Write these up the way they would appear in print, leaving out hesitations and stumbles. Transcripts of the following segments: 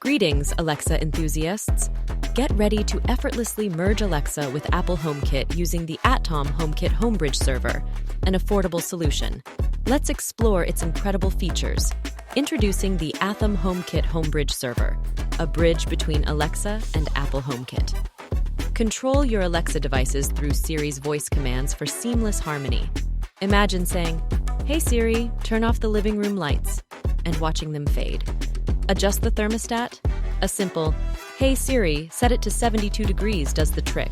Greetings, Alexa enthusiasts! Get ready to effortlessly merge Alexa with Apple HomeKit using the ATHOM HomeKit Homebridge server, an affordable solution. Let's explore its incredible features. Introducing the ATHOM HomeKit Homebridge server, a bridge between Alexa and Apple HomeKit. Control your Alexa devices through Siri's voice commands for seamless harmony. Imagine saying, "Hey Siri, turn off the living room lights," and watching them fade. Adjust the thermostat? A simple, "Hey Siri, set it to 72 degrees" does the trick.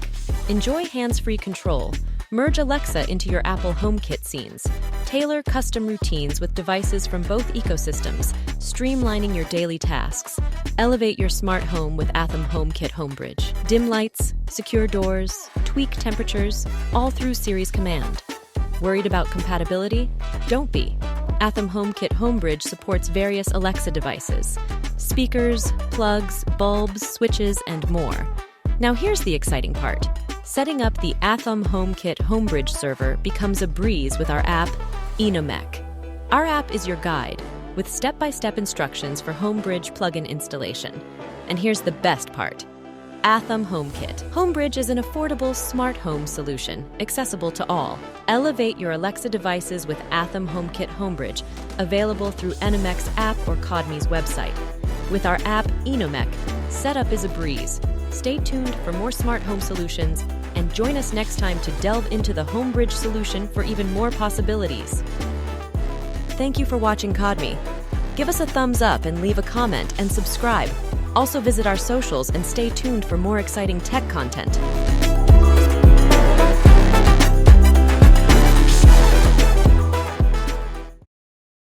Enjoy hands-free control. Merge Alexa into your Apple HomeKit scenes. Tailor custom routines with devices from both ecosystems, streamlining your daily tasks. Elevate your smart home with ATHOM HomeKit Homebridge. Dim lights, secure doors, tweak temperatures, all through Siri's command. Worried about compatibility? Don't be. ATHOM HomeKit Homebridge supports various Alexa devices, speakers, plugs, bulbs, switches, and more. Now here's the exciting part. Setting up the ATHOM HomeKit Homebridge server becomes a breeze with our app, Enomek. Our app is your guide, with step-by-step instructions for Homebridge plugin installation. And here's the best part. ATHOM HomeKit. Homebridge is an affordable smart home solution, accessible to all. Elevate your Alexa devices with ATHOM HomeKit Homebridge, available through Enomek's app or Codme's website. With our app, Enomek, setup is a breeze. Stay tuned for more smart home solutions, and join us next time to delve into the Homebridge solution for even more possibilities. Thank you for watching Codme. Give us a thumbs up and leave a comment and subscribe. Also visit our socials and stay tuned for more exciting tech content.